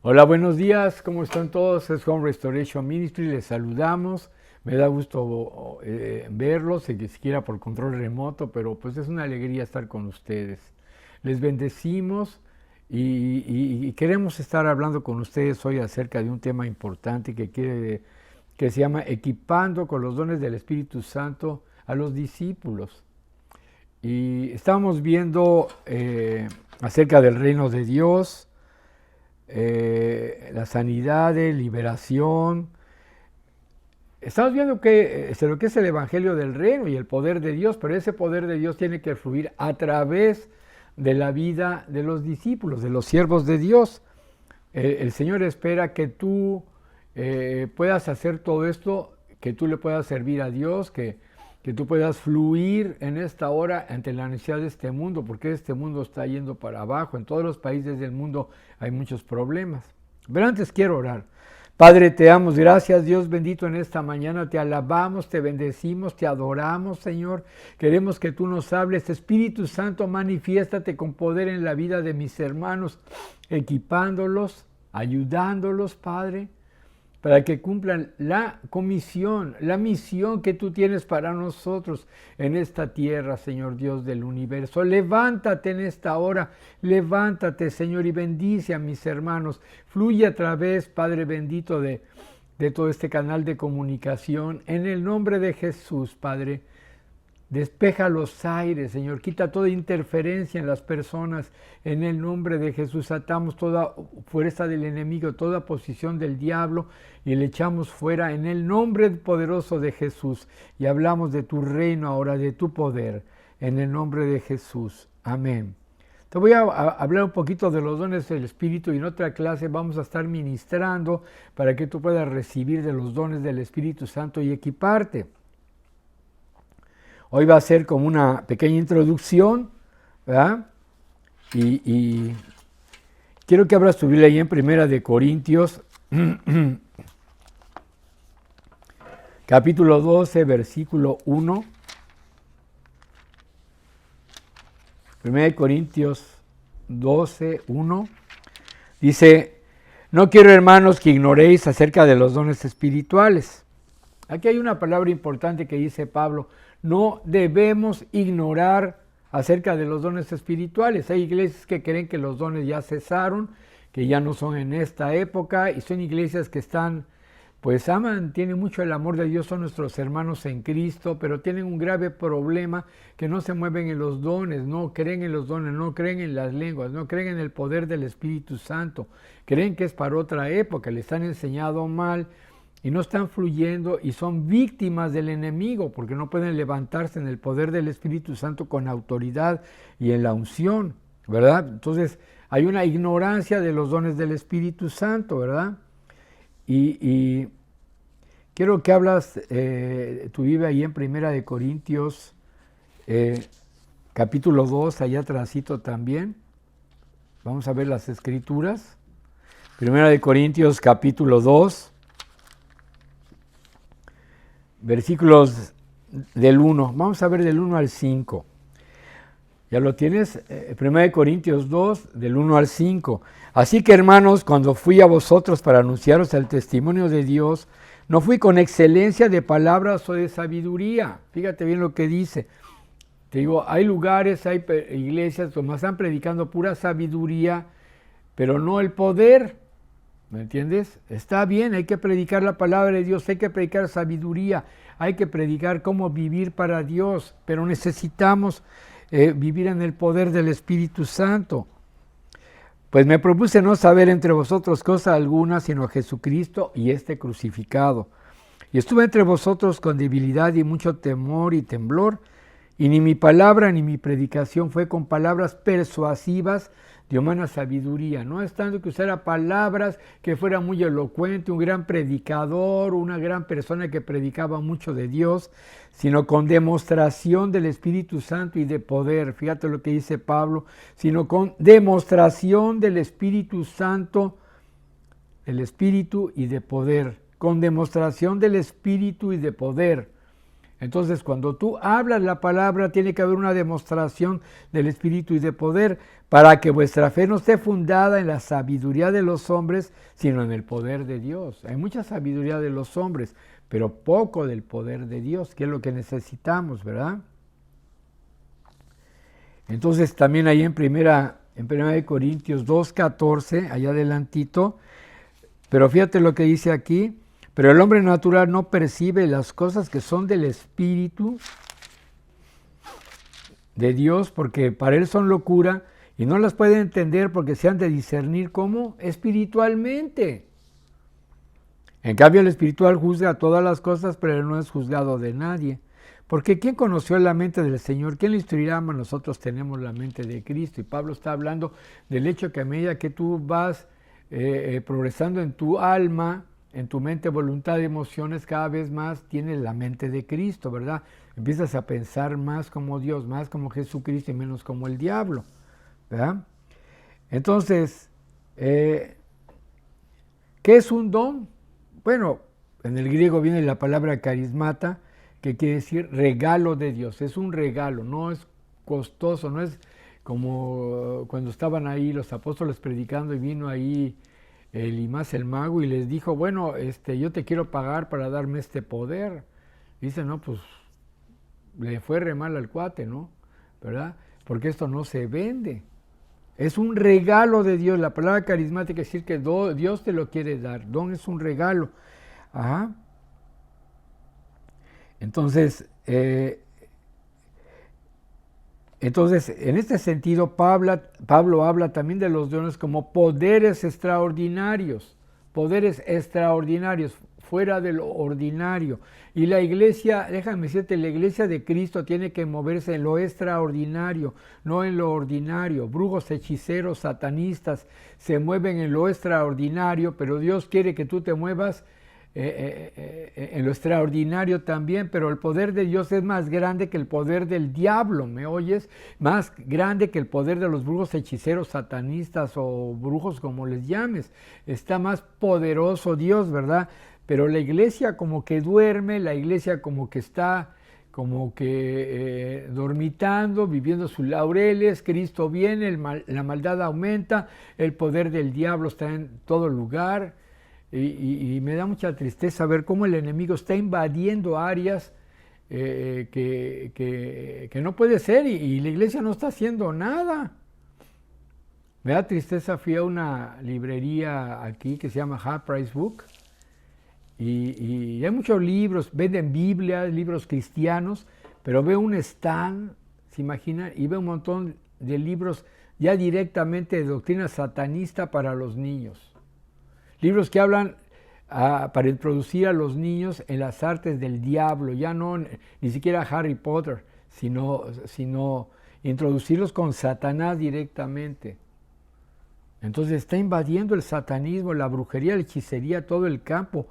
Hola, buenos días, ¿cómo están todos? Es Home Restoration Ministry, les saludamos. Me da gusto verlos, siquiera por control remoto, pero pues es una alegría estar con ustedes. Les bendecimos y queremos estar hablando con ustedes hoy acerca de un tema importante que se llama Equipando con los dones del Espíritu Santo a los discípulos. Y estamos viendo acerca del reino de Dios, la sanidad, liberación. Estamos viendo lo que es el Evangelio del Reino y el poder de Dios, pero ese poder de Dios tiene que fluir a través de la vida de los discípulos, de los siervos de Dios. El Señor espera que tú puedas hacer todo esto, que tú le puedas servir a Dios, que tú puedas fluir en esta hora ante la necesidad de este mundo, porque este mundo está yendo para abajo. En todos los países del mundo hay muchos problemas. Pero antes quiero orar. Padre, te damos gracias, Dios bendito, en esta mañana te alabamos, te bendecimos, te adoramos, Señor. Queremos que tú nos hables. Espíritu Santo, manifiéstate con poder en la vida de mis hermanos, equipándolos, ayudándolos, Padre, para que cumplan la comisión, la misión que tú tienes para nosotros en esta tierra, Señor Dios del universo. Levántate en esta hora, levántate, Señor, y bendice a mis hermanos. Fluye a través, Padre bendito, de todo este canal de comunicación. En el nombre de Jesús, Padre, despeja los aires, Señor. Quita toda interferencia en las personas. En el nombre de Jesús atamos toda fuerza del enemigo, toda posición del diablo y le echamos fuera en el nombre poderoso de Jesús. Y hablamos de tu reino ahora, de tu poder. En el nombre de Jesús. Amén. Te voy a hablar un poquito de los dones del Espíritu y en otra clase vamos a estar ministrando para que tú puedas recibir de los dones del Espíritu Santo y equiparte. Hoy va a ser como una pequeña introducción, ¿verdad? Y quiero que abras tu Biblia ahí en Primera de Corintios, capítulo 12, versículo 1. Primera de Corintios 12, 1. Dice, no quiero, hermanos, que ignoréis acerca de los dones espirituales. Aquí hay una palabra importante que dice Pablo. No debemos ignorar acerca de los dones espirituales. Hay iglesias que creen que los dones ya cesaron, que ya no son en esta época, y son iglesias que están, pues aman, tienen mucho el amor de Dios, son nuestros hermanos en Cristo, pero tienen un grave problema que no se mueven en los dones, no creen en los dones, no creen en las lenguas, no creen en el poder del Espíritu Santo, creen que es para otra época, les han enseñado mal, y no están fluyendo y son víctimas del enemigo porque no pueden levantarse en el poder del Espíritu Santo con autoridad y en la unción, ¿verdad? Entonces hay una ignorancia de los dones del Espíritu Santo, ¿verdad? Y quiero que hablas, tú vives ahí en Primera de Corintios, capítulo 2, allá atrásito también. Vamos a ver las escrituras. Primera de Corintios, capítulo 2. Versículos del 1, vamos a ver del 1 al 5. ¿Ya lo tienes? 1 Corintios 2, del 1 al 5. Así que, hermanos, cuando fui a vosotros para anunciaros el testimonio de Dios, no fui con excelencia de palabras o de sabiduría. Fíjate bien lo que dice. Te digo, hay lugares, hay iglesias donde están predicando pura sabiduría, pero no el poder. ¿Me entiendes? Está bien, hay que predicar la palabra de Dios, hay que predicar sabiduría, hay que predicar cómo vivir para Dios, pero necesitamos vivir en el poder del Espíritu Santo. Pues me propuse no saber entre vosotros cosa alguna, sino a Jesucristo y este crucificado. Y estuve entre vosotros con debilidad y mucho temor y temblor, y ni mi palabra ni mi predicación fue con palabras persuasivas de humana sabiduría. No es tanto que usara palabras que fuera muy elocuente, un gran predicador, una gran persona que predicaba mucho de Dios, sino con demostración del Espíritu Santo y de poder. Fíjate lo que dice Pablo, sino con demostración del Espíritu Santo, del Espíritu y de poder. Con demostración del Espíritu y de poder. Entonces, cuando tú hablas la palabra, tiene que haber una demostración del Espíritu y de poder para que vuestra fe no esté fundada en la sabiduría de los hombres, sino en el poder de Dios. Hay mucha sabiduría de los hombres, pero poco del poder de Dios, que es lo que necesitamos, ¿verdad? Entonces, también ahí en 1 Corintios 2:14, allá adelantito, pero fíjate lo que dice aquí. Pero el hombre natural no percibe las cosas que son del Espíritu de Dios, porque para él son locura, y no las puede entender porque se han de discernir como espiritualmente. En cambio, el espiritual juzga todas las cosas, pero él no es juzgado de nadie. Porque ¿quién conoció la mente del Señor? ¿Quién le instruirá? Nosotros tenemos la mente de Cristo. Y Pablo está hablando del hecho que a medida que tú vas progresando en tu alma, en tu mente, voluntad y emociones, cada vez más tienes la mente de Cristo, ¿verdad? Empiezas a pensar más como Dios, más como Jesucristo y menos como el diablo, ¿verdad? Entonces, ¿qué es un don? Bueno, en el griego viene la palabra carismata, que quiere decir regalo de Dios. Es un regalo, no es costoso, no es como cuando estaban ahí los apóstoles predicando y vino ahí Elimás el mago y les dijo, bueno, yo te quiero pagar para darme este poder. Dice, no, pues le fue re mal al cuate, ¿no? ¿Verdad? Porque esto no se vende. Es un regalo de Dios. La palabra carismática quiere decir que Dios te lo quiere dar. Don es un regalo. Ajá. Entonces, en este sentido, Pablo habla también de los dones como poderes extraordinarios, fuera de lo ordinario. Y la iglesia, déjame decirte, la iglesia de Cristo tiene que moverse en lo extraordinario, no en lo ordinario. Brujos, hechiceros, satanistas se mueven en lo extraordinario, pero Dios quiere que tú te muevas en lo extraordinario también, pero el poder de Dios es más grande que el poder del diablo, ¿me oyes? Más grande que el poder de los brujos, hechiceros, satanistas o brujos, como les llames. Está más poderoso Dios, ¿verdad? Pero la iglesia como que duerme, la iglesia como que está dormitando, viviendo sus laureles. Cristo viene, la maldad aumenta, el poder del diablo está en todo lugar. Y me da mucha tristeza ver cómo el enemigo está invadiendo áreas que no puede ser y la iglesia no está haciendo nada. Me da tristeza, fui a una librería aquí que se llama Half Price Book y hay muchos libros, venden Biblias, libros cristianos, pero veo un stand, se imaginan, y veo un montón de libros ya directamente de doctrina satanista para los niños. Libros que hablan para introducir a los niños en las artes del diablo, ya no ni siquiera Harry Potter, sino introducirlos con Satanás directamente. Entonces está invadiendo el satanismo, la brujería, la hechicería, todo el campo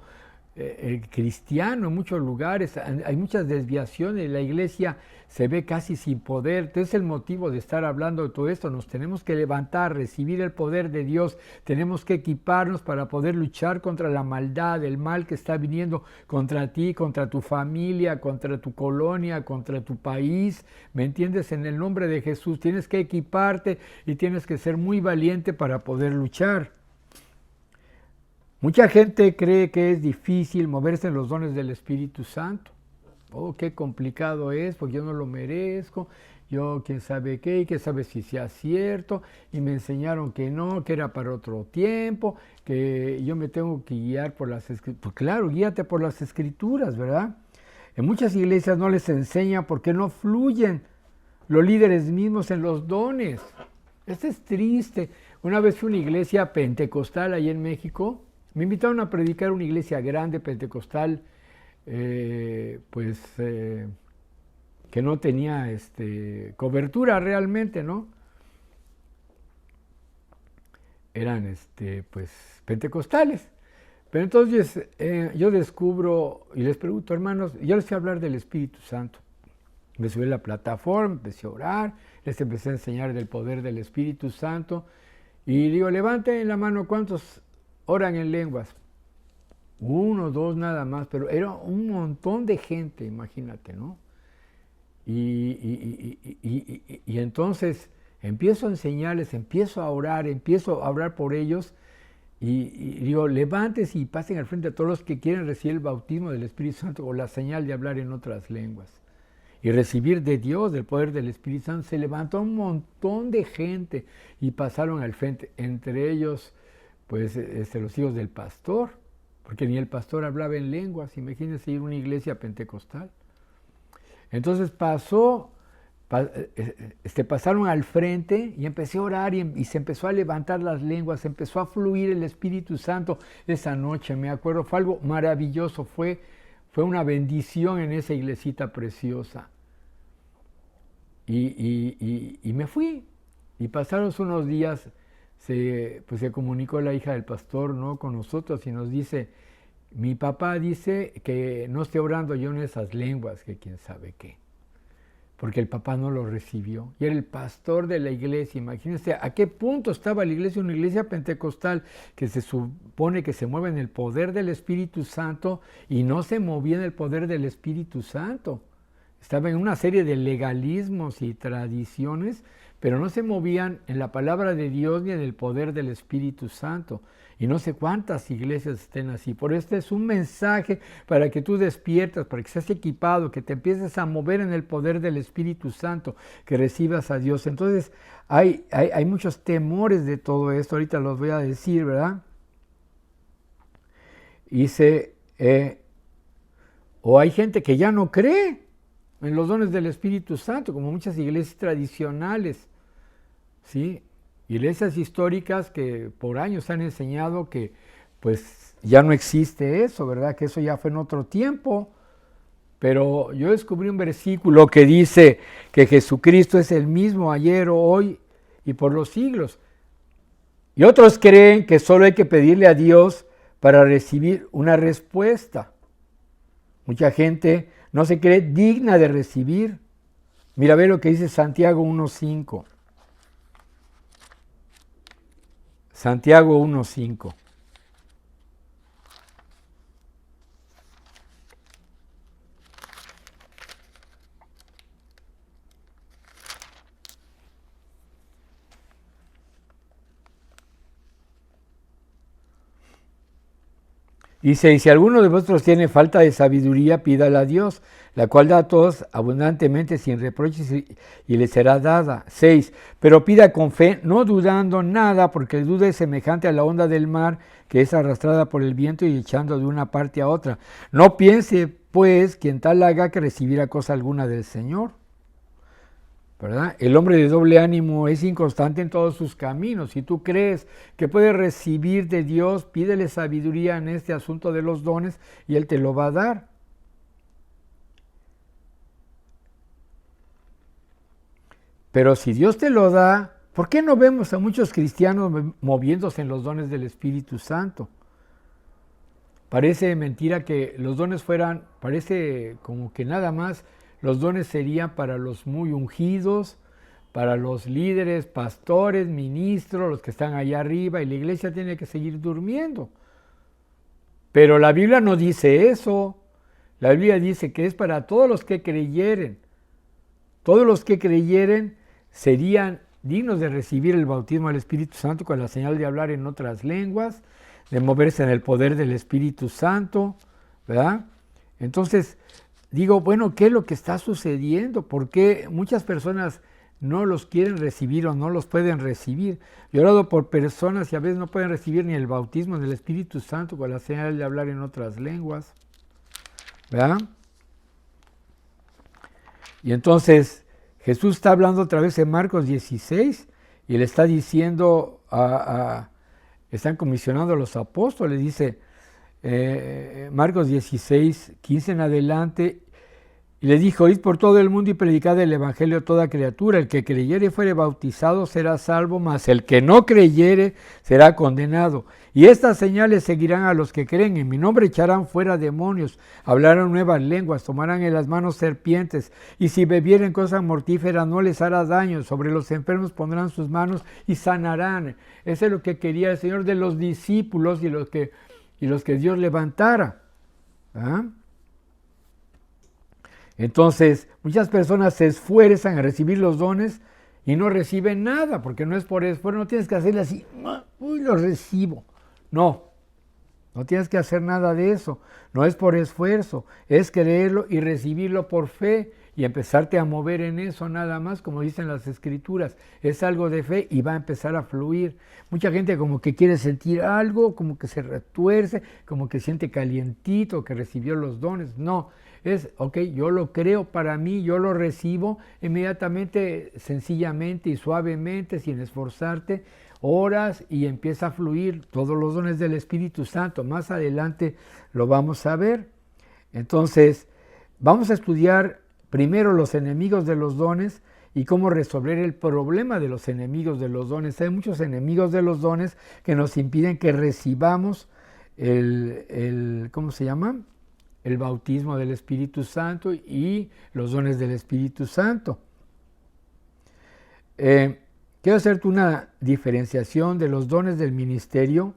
cristiano en muchos lugares. Hay muchas desviaciones, la iglesia se ve casi sin poder. Entonces el motivo de estar hablando de todo esto, nos tenemos que levantar, recibir el poder de Dios, tenemos que equiparnos para poder luchar contra la maldad, el mal que está viniendo contra ti, contra tu familia, contra tu colonia, contra tu país, ¿me entiendes? En el nombre de Jesús tienes que equiparte y tienes que ser muy valiente para poder luchar. Mucha gente cree que es difícil moverse en los dones del Espíritu Santo. Oh, qué complicado es, porque yo no lo merezco, yo quién sabe qué, y quién sabe si sea cierto, y me enseñaron que no, que era para otro tiempo, que yo me tengo que guiar por las Escrituras. Pues claro, guíate por las Escrituras, ¿verdad? En muchas iglesias no les enseña porque no fluyen los líderes mismos en los dones. Esto es triste. Una vez fui a una iglesia pentecostal ahí en México. Me invitaron a predicar en una iglesia grande pentecostal, que no tenía cobertura realmente, ¿no? Eran pentecostales. Pero entonces yo descubro y les pregunto, hermanos, yo les voy a hablar del Espíritu Santo. Me subí a la plataforma, empecé a orar, les empecé a enseñar del poder del Espíritu Santo y digo, levanten la mano, ¿cuántos oran en lenguas? uno, dos nada más, pero era un montón de gente, imagínate, ¿no? Y entonces empiezo a enseñarles, empiezo a orar por ellos y digo, levántense y pasen al frente a todos los que quieren recibir el bautismo del Espíritu Santo o la señal de hablar en otras lenguas y recibir de Dios, del poder del Espíritu Santo. Se levantó un montón de gente y pasaron al frente, entre ellos pues los hijos del pastor, porque ni el pastor hablaba en lenguas, imagínense ir a una iglesia pentecostal. Entonces pasaron al frente y empecé a orar y se empezó a levantar las lenguas, empezó a fluir el Espíritu Santo esa noche, me acuerdo, fue algo maravilloso, fue una bendición en esa iglesita preciosa. Y me fui, y pasaron unos días, se comunicó la hija del pastor, ¿no?, con nosotros y nos dice, mi papá dice que no esté orando yo en esas lenguas, que quién sabe qué, porque el papá no lo recibió. Y era el pastor de la iglesia. Imagínense a qué punto estaba la iglesia, una iglesia pentecostal que se supone que se mueve en el poder del Espíritu Santo y no se movía en el poder del Espíritu Santo. Estaba en una serie de legalismos y tradiciones, pero no se movían en la palabra de Dios ni en el poder del Espíritu Santo. Y no sé cuántas iglesias estén así. Por este es un mensaje para que tú despiertas, para que seas equipado, que te empieces a mover en el poder del Espíritu Santo, que recibas a Dios. Entonces hay muchos temores de todo esto, ahorita los voy a decir, ¿verdad? Dice, o hay gente que ya no cree en los dones del Espíritu Santo, como muchas iglesias tradicionales, ¿sí? Iglesias históricas que por años han enseñado que pues ya no existe eso, ¿verdad? Que eso ya fue en otro tiempo. Pero yo descubrí un versículo que dice que Jesucristo es el mismo ayer, hoy y por los siglos. Y otros creen que solo hay que pedirle a Dios para recibir una respuesta. Mucha gente no se cree digna de recibir. Mira, ve lo que dice Santiago 1:5. Santiago 1:5. Dice, y si alguno de vosotros tiene falta de sabiduría, pídala a Dios, la cual da a todos abundantemente sin reproches y le será dada. 6. Pero pida con fe, no dudando nada, porque el duda es semejante a la onda del mar, que es arrastrada por el viento y echando de una parte a otra. No piense, pues, quien tal haga que recibirá cosa alguna del Señor. ¿Verdad? El hombre de doble ánimo es inconstante en todos sus caminos. Si tú crees que puedes recibir de Dios, pídele sabiduría en este asunto de los dones y Él te lo va a dar. Pero si Dios te lo da, ¿por qué no vemos a muchos cristianos moviéndose en los dones del Espíritu Santo? Parece mentira que los dones parece como que nada más los dones serían para los muy ungidos, para los líderes, pastores, ministros, los que están allá arriba, y la iglesia tiene que seguir durmiendo. Pero la Biblia no dice eso. La Biblia dice que es para todos los que creyeren. Todos los que creyeren serían dignos de recibir el bautismo del Espíritu Santo con la señal de hablar en otras lenguas, de moverse en el poder del Espíritu Santo, ¿verdad? Entonces, digo, bueno, ¿qué es lo que está sucediendo? ¿Por qué muchas personas no los quieren recibir o no los pueden recibir? Yo he orado por personas y a veces no pueden recibir ni el bautismo del Espíritu Santo con la señal de hablar en otras lenguas, ¿verdad? Y entonces Jesús está hablando otra vez en Marcos 16 y le está diciendo, están comisionando a los apóstoles, dice Marcos 16, 15 en adelante, y le dijo, id por todo el mundo y predicad el evangelio a toda criatura, el que creyere y fuere bautizado será salvo, mas el que no creyere será condenado. Y estas señales seguirán a los que creen, en mi nombre echarán fuera demonios, hablarán nuevas lenguas, tomarán en las manos serpientes, y si bebieren cosas mortíferas no les hará daño, sobre los enfermos pondrán sus manos y sanarán. Eso es lo que quería el Señor de los discípulos y y los que Dios levantara. ¿Ah? Entonces, muchas personas se esfuerzan a recibir los dones y no reciben nada, porque no es por esfuerzo, no tienes que hacerle así, uy, lo recibo. No, no tienes que hacer nada de eso, no es por esfuerzo, es creerlo y recibirlo por fe y empezarte a mover en eso nada más, como dicen las escrituras, es algo de fe y va a empezar a fluir. Mucha gente como que quiere sentir algo, como que se retuerce, como que siente calientito, que recibió los dones, no. Es, ok, yo lo creo para mí, yo lo recibo inmediatamente, sencillamente y suavemente, sin esforzarte, oras y empieza a fluir todos los dones del Espíritu Santo. Más adelante lo vamos a ver. Entonces, vamos a estudiar primero los enemigos de los dones y cómo resolver el problema de los enemigos de los dones. Hay muchos enemigos de los dones que nos impiden que recibamos ¿cómo se llama? El bautismo del Espíritu Santo y los dones del Espíritu Santo. Quiero hacerte una diferenciación de los dones del ministerio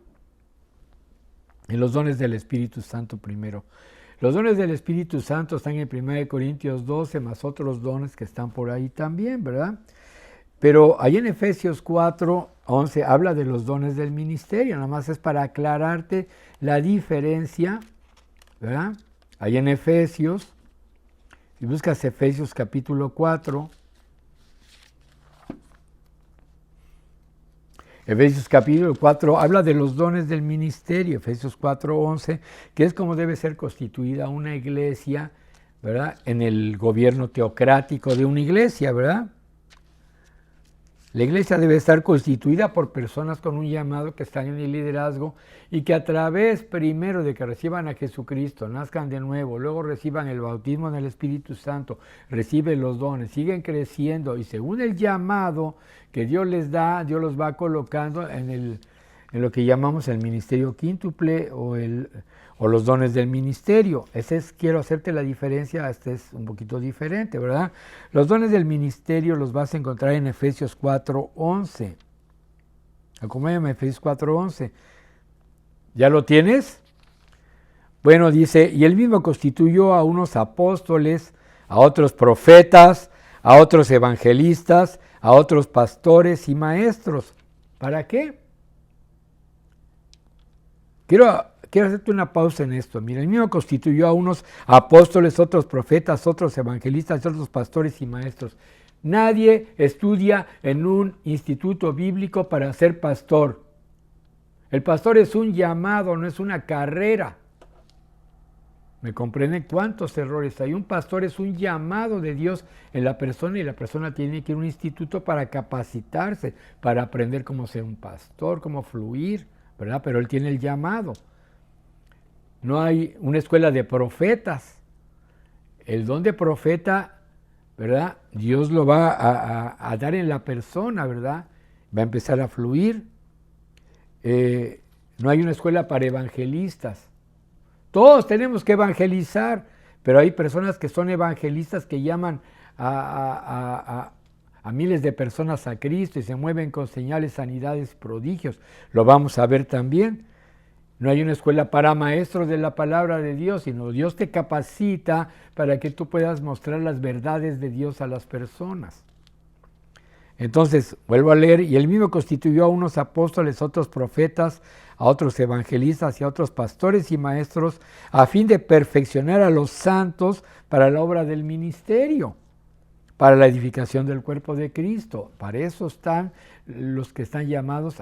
y los dones del Espíritu Santo primero. Los dones del Espíritu Santo están en 1 Corintios 12, más otros dones que están por ahí también, ¿verdad? Pero ahí en Efesios 4, 11 habla de los dones del ministerio, nada más es para aclararte la diferencia, ¿verdad? Ahí en Efesios, si buscas Efesios capítulo 4, Efesios capítulo 4 habla de los dones del ministerio, Efesios 4:11, que es como debe ser constituida una iglesia, ¿verdad? En el gobierno teocrático de una iglesia, ¿verdad? La iglesia debe estar constituida por personas con un llamado que están en el liderazgo y que a través primero de que reciban a Jesucristo, nazcan de nuevo, luego reciban el bautismo en el Espíritu Santo, reciben los dones, siguen creciendo y según el llamado que Dios les da, Dios los va colocando en lo que llamamos el ministerio quíntuple o los dones del ministerio. Quiero hacerte la diferencia, es un poquito diferente, ¿verdad? Los dones del ministerio los vas a encontrar en Efesios 4:11. Acompáñame a Efesios 4:11. ¿Ya lo tienes? Bueno, dice, y él mismo constituyó a unos apóstoles, a otros profetas, a otros evangelistas, a otros pastores y maestros. ¿Para qué? Quiero hacerte una pausa en esto. Mira, el mismo constituyó a unos apóstoles, otros profetas, otros evangelistas, otros pastores y maestros. Nadie estudia en un instituto bíblico para ser pastor. El pastor es un llamado, no es una carrera. ¿Me comprenden cuántos errores hay? Un pastor es un llamado de Dios en la persona y la persona tiene que ir a un instituto para capacitarse, para aprender cómo ser un pastor, cómo fluir, ¿verdad? Pero él tiene el llamado. No hay una escuela de profetas. El don de profeta, ¿verdad? Dios lo va a dar en la persona, ¿verdad? Va a empezar a fluir. No hay una escuela para evangelistas. Todos tenemos que evangelizar, pero hay personas que son evangelistas que llaman a miles de personas a Cristo y se mueven con señales, sanidades, prodigios. Lo vamos a ver también. No hay una escuela para maestros de la palabra de Dios, sino Dios te capacita para que tú puedas mostrar las verdades de Dios a las personas. Entonces, vuelvo a leer, y él mismo constituyó a unos apóstoles, otros profetas, a otros evangelistas y a otros pastores y maestros, a fin de perfeccionar a los santos para la obra del ministerio, para la edificación del cuerpo de Cristo. Para eso están los que están llamados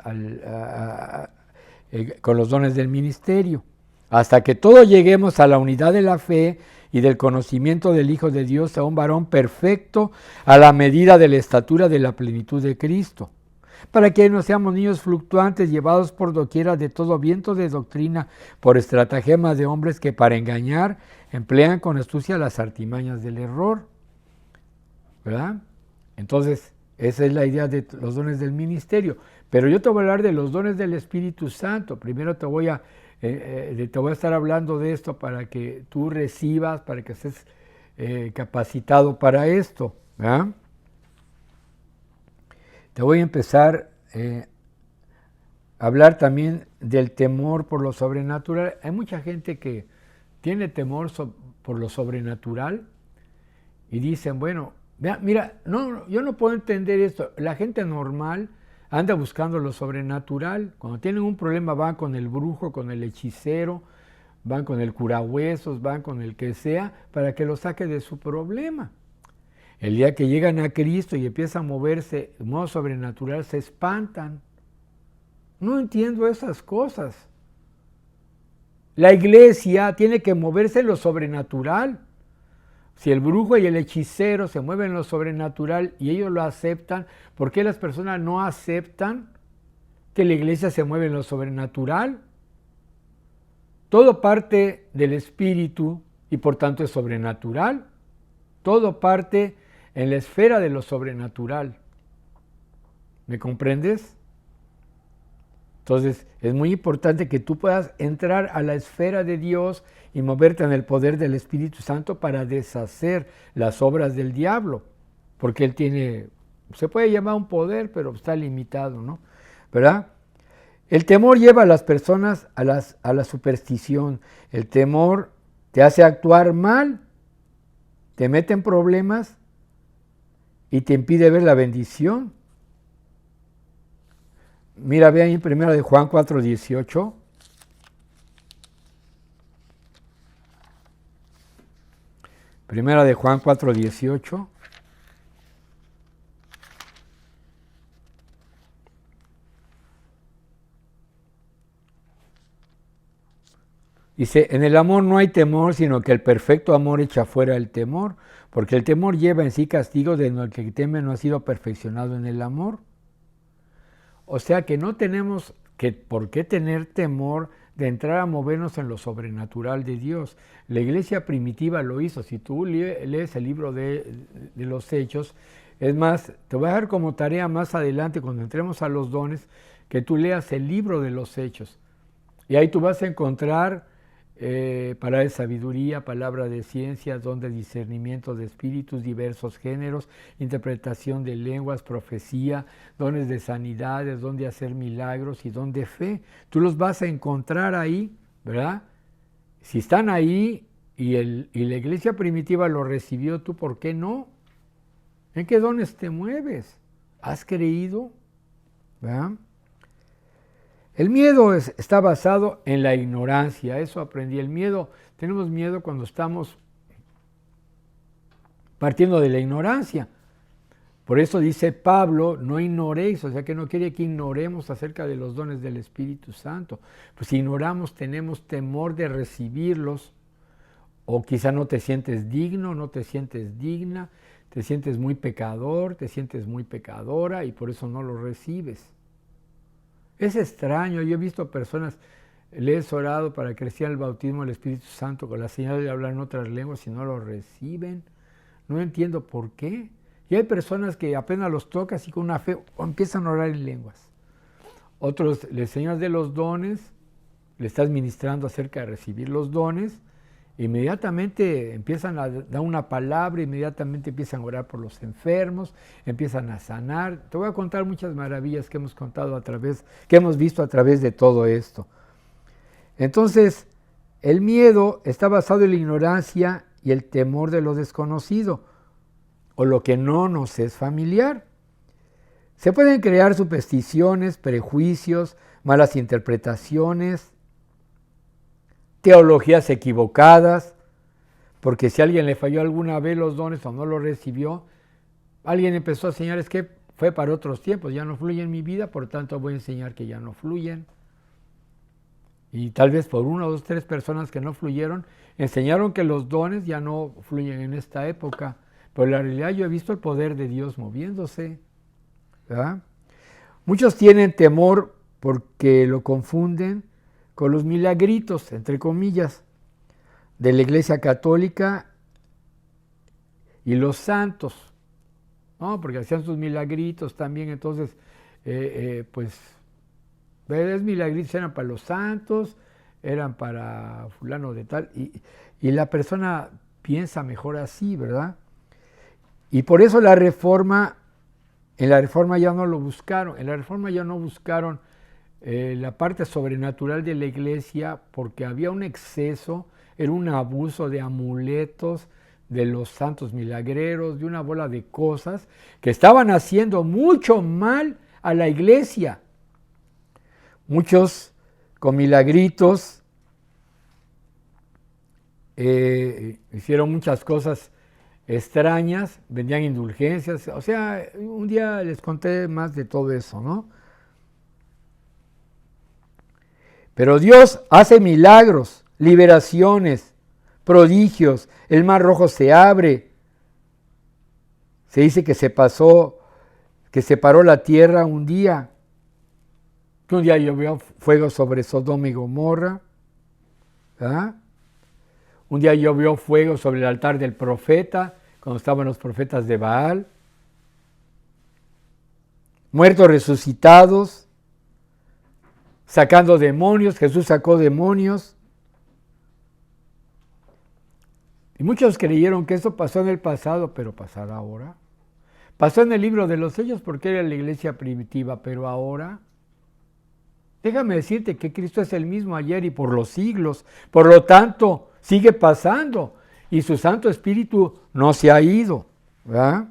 con los dones del ministerio, hasta que todos lleguemos a la unidad de la fe y del conocimiento del Hijo de Dios, a un varón perfecto, a la medida de la estatura de la plenitud de Cristo, para que no seamos niños fluctuantes, llevados por doquiera de todo viento de doctrina, por estratagema de hombres que para engañar emplean con astucia las artimañas del error, ¿verdad? Entonces, esa es la idea de los dones del ministerio. Pero yo te voy a hablar de los dones del Espíritu Santo. Primero te voy a estar hablando de esto para que tú recibas, para que estés capacitado para esto, ¿verdad? Te voy a empezar hablar también del temor por lo sobrenatural. Hay mucha gente que tiene temor por lo sobrenatural y dicen, bueno, mira, no, yo no puedo entender esto. La gente normal anda buscando lo sobrenatural. Cuando tienen un problema van con el brujo, con el hechicero, van con el curahuesos, van con el que sea, para que lo saque de su problema. El día que llegan a Cristo y empiezan a moverse de modo sobrenatural, se espantan. No entiendo esas cosas. La iglesia tiene que moverse en lo sobrenatural. Si el brujo y el hechicero se mueven en lo sobrenatural y ellos lo aceptan, ¿por qué las personas no aceptan que la iglesia se mueve en lo sobrenatural? Todo parte del espíritu y por tanto es sobrenatural. Todo parte en la esfera de lo sobrenatural. ¿Me comprendes? Entonces es muy importante que tú puedas entrar a la esfera de Dios y moverte en el poder del Espíritu Santo para deshacer las obras del diablo, porque él tiene, se puede llamar un poder, pero está limitado, ¿no? ¿Verdad? El temor lleva a las personas a la superstición. El temor te hace actuar mal, te mete en problemas y te impide ver la bendición. Mira, ve ahí en 1 de Juan 4:18. Primera de Juan 4:18. Dice, en el amor no hay temor, sino que el perfecto amor echa fuera el temor, porque el temor lleva en sí castigo, de lo que teme no ha sido perfeccionado en el amor. O sea que no tenemos por qué tener temor de entrar a movernos en lo sobrenatural de Dios. La iglesia primitiva lo hizo. Si tú lees el libro de los Hechos, es más, te voy a dejar como tarea más adelante, cuando entremos a los dones, que tú leas el libro de los Hechos. Y ahí tú vas a encontrar palabra de sabiduría, palabra de ciencia, don de discernimiento de espíritus, diversos géneros, interpretación de lenguas, profecía, dones de sanidades, don de hacer milagros y don de fe. Tú los vas a encontrar ahí, ¿verdad? Si están ahí y la iglesia primitiva lo recibió, ¿tú por qué no? ¿En qué dones te mueves? ¿Has creído? ¿Verdad? El miedo está basado en la ignorancia, eso aprendí. El miedo, tenemos miedo cuando estamos partiendo de la ignorancia. Por eso dice Pablo, no ignoréis, o sea que no quiere que ignoremos acerca de los dones del Espíritu Santo. Pues si ignoramos, tenemos temor de recibirlos, o quizá no te sientes digno, no te sientes digna, te sientes muy pecador, te sientes muy pecadora y por eso no lo recibes. Es extraño, yo he visto personas, les he orado para que reciban el bautismo del Espíritu Santo con la señal de hablar en otras lenguas y no lo reciben. No entiendo por qué. Y hay personas que apenas los tocas y con una fe empiezan a orar en lenguas. Otros les enseñas de los dones, le estás ministrando acerca de recibir los dones, inmediatamente empiezan a dar una palabra, inmediatamente empiezan a orar por los enfermos, empiezan a sanar. Te voy a contar muchas maravillas que hemos que hemos visto a través de todo esto. Entonces, el miedo está basado en la ignorancia y el temor de lo desconocido, o lo que no nos es familiar. Se pueden crear supersticiones, prejuicios, malas interpretaciones, teologías equivocadas, porque si a alguien le falló alguna vez los dones o no los recibió, alguien empezó a enseñar, es que fue para otros tiempos, ya no fluye en mi vida, por tanto voy a enseñar que ya no fluyen. Y tal vez por 1, 2, 3 personas que no fluyeron, enseñaron que los dones ya no fluyen en esta época, pero en la realidad yo he visto el poder de Dios moviéndose, ¿verdad? Muchos tienen temor porque lo confunden con los milagritos, entre comillas, de la Iglesia Católica y los santos, ¿no? Porque hacían sus milagritos también, entonces, pues, los milagritos eran para los santos, eran para fulano de tal, y la persona piensa mejor así, ¿verdad? Y por eso en la Reforma ya no lo buscaron, en la Reforma ya no buscaron la parte sobrenatural de la iglesia porque había un exceso, era un abuso de amuletos, de los santos milagreros, de una bola de cosas que estaban haciendo mucho mal a la iglesia. Muchos con milagritos hicieron muchas cosas extrañas, vendían indulgencias, o sea, un día les conté más de todo eso, ¿no? Pero Dios hace milagros, liberaciones, prodigios, el mar rojo se abre, se dice que que separó la tierra un día llovió fuego sobre Sodoma y Gomorra, ¿verdad? Un día llovió fuego sobre el altar del profeta, cuando estaban los profetas de Baal. Muertos resucitados, sacando demonios, Jesús sacó demonios. Y muchos creyeron que eso pasó en el pasado, pero pasará ahora. Pasó en el libro de los Hechos porque era la iglesia primitiva, pero ahora, déjame decirte que Cristo es el mismo ayer y por los siglos. Por lo tanto, sigue pasando y su Santo Espíritu no se ha ido, ¿verdad?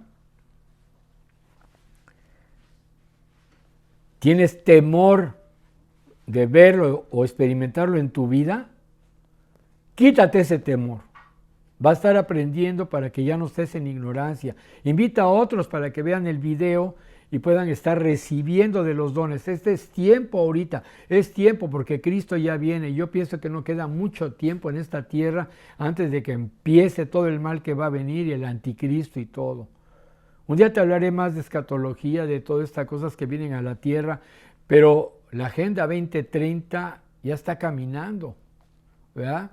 ¿Tienes temor de verlo o experimentarlo en tu vida? Quítate ese temor. Va a estar aprendiendo para que ya no estés en ignorancia. Invita a otros para que vean el video y puedan estar recibiendo de los dones. Este es tiempo ahorita, es tiempo porque Cristo ya viene. Yo pienso que no queda mucho tiempo en esta tierra antes de que empiece todo el mal que va a venir y el anticristo y todo. Un día te hablaré más de escatología, de todas estas cosas que vienen a la tierra, pero la Agenda 2030 ya está caminando, ¿verdad?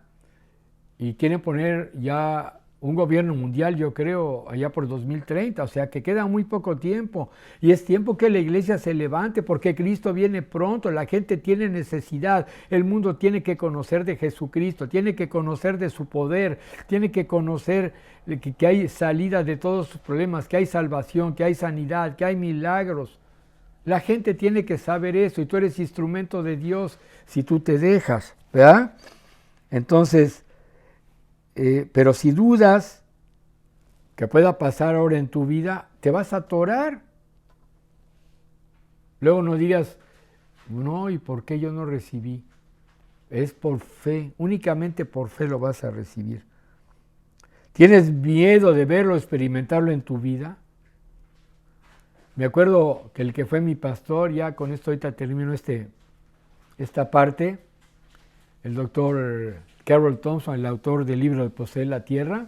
Y quieren poner ya un gobierno mundial, yo creo, allá por 2030, o sea que queda muy poco tiempo. Y es tiempo que la iglesia se levante porque Cristo viene pronto, la gente tiene necesidad, el mundo tiene que conocer de Jesucristo, tiene que conocer de su poder, tiene que conocer que hay salida de todos sus problemas, que hay salvación, que hay sanidad, que hay milagros. La gente tiene que saber eso y tú eres instrumento de Dios si tú te dejas, ¿verdad? Entonces, pero si dudas que pueda pasar ahora en tu vida, te vas a atorar. Luego no digas, no, ¿y por qué yo no recibí? Es por fe, únicamente por fe lo vas a recibir. ¿Tienes miedo de verlo, experimentarlo en tu vida? Me acuerdo que el que fue mi pastor, ya con esto ahorita termino esta parte, el doctor Carroll Thompson, el autor del libro de Poseer la Tierra,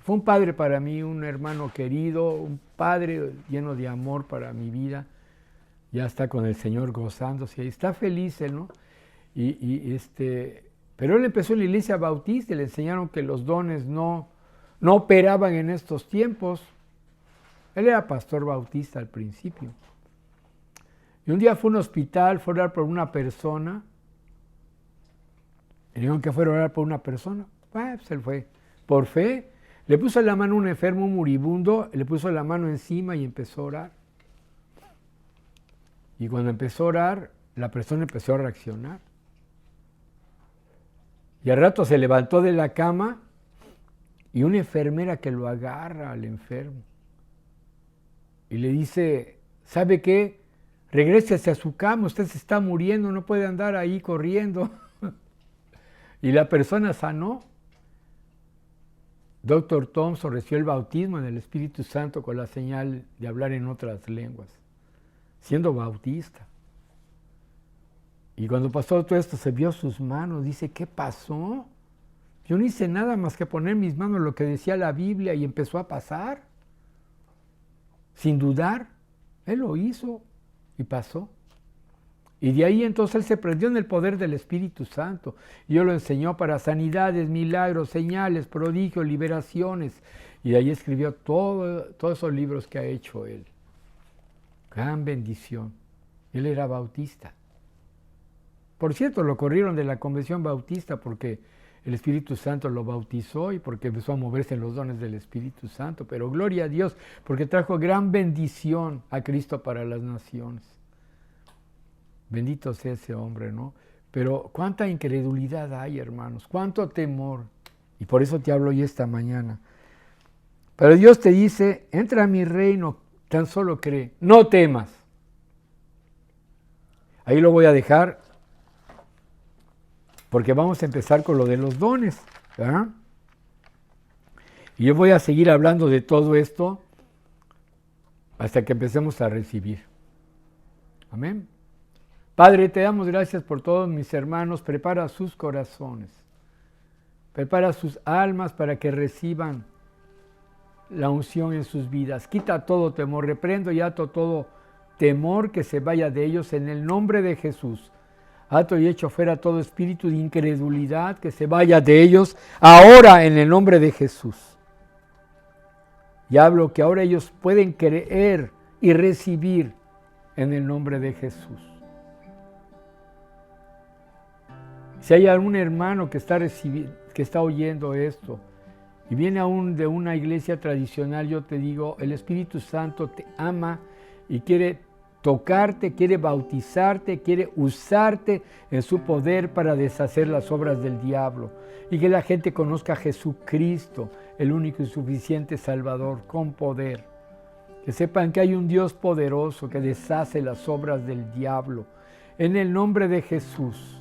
fue un padre para mí, un hermano querido, un padre lleno de amor para mi vida. Ya está con el Señor gozándose, y está feliz él, ¿no? Pero él empezó en la iglesia bautista y le enseñaron que los dones no operaban en estos tiempos. Él era pastor bautista al principio. Y un día fue a un hospital, fue a orar por una persona. Le dijeron que fuera a orar por una persona. Pues él fue. Por fe, le puso la mano a un enfermo, un moribundo, le puso la mano encima y empezó a orar. Y cuando empezó a orar, la persona empezó a reaccionar. Y al rato se levantó de la cama y una enfermera que lo agarra al enfermo. Y le dice, ¿sabe qué? Regrésese a su cama, usted se está muriendo, no puede andar ahí corriendo. Y la persona sanó. Dr. Thompson recibió el bautismo en el Espíritu Santo con la señal de hablar en otras lenguas, siendo bautista. Y cuando pasó todo esto, se vio sus manos, dice, ¿qué pasó? Yo no hice nada más que poner mis manos en lo que decía la Biblia y empezó a pasar. Sin dudar, él lo hizo y pasó. Y de ahí entonces él se prendió en el poder del Espíritu Santo. Y Dios lo enseñó para sanidades, milagros, señales, prodigios, liberaciones. Y de ahí escribió todos esos libros que ha hecho él. Gran bendición. Él era bautista. Por cierto, lo corrieron de la convención bautista porque el Espíritu Santo lo bautizó y porque empezó a moverse en los dones del Espíritu Santo. Pero gloria a Dios, porque trajo gran bendición a Cristo para las naciones. Bendito sea ese hombre, ¿no? Pero cuánta incredulidad hay, hermanos, cuánto temor. Y por eso te hablo hoy esta mañana. Pero Dios te dice, entra a mi reino, tan solo cree, no temas. Ahí lo voy a dejar, porque vamos a empezar con lo de los dones, ¿verdad? Y yo voy a seguir hablando de todo esto hasta que empecemos a recibir. Amén. Padre, te damos gracias por todos mis hermanos. Prepara sus corazones. Prepara sus almas para que reciban la unción en sus vidas. Quita todo temor. Reprendo y ato todo temor que se vaya de ellos en el nombre de Jesús. Ato y echo fuera todo espíritu de incredulidad que se vaya de ellos ahora en el nombre de Jesús. Y hablo que ahora ellos pueden creer y recibir en el nombre de Jesús. Si hay algún hermano que está oyendo esto y viene aún de una iglesia tradicional, yo te digo, el Espíritu Santo te ama y quiere tocarte, quiere bautizarte, quiere usarte en su poder para deshacer las obras del diablo y que la gente conozca a Jesucristo, el único y suficiente Salvador, con poder. Que sepan que hay un Dios poderoso que deshace las obras del diablo. En el nombre de Jesús,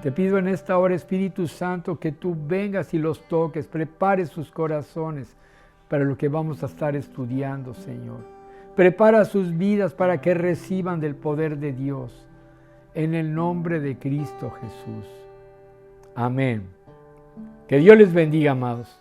te pido en esta hora, Espíritu Santo, que tú vengas y los toques, prepares sus corazones para lo que vamos a estar estudiando, Señor. Prepara sus vidas para que reciban del poder de Dios. En el nombre de Cristo Jesús. Amén. Que Dios les bendiga, amados.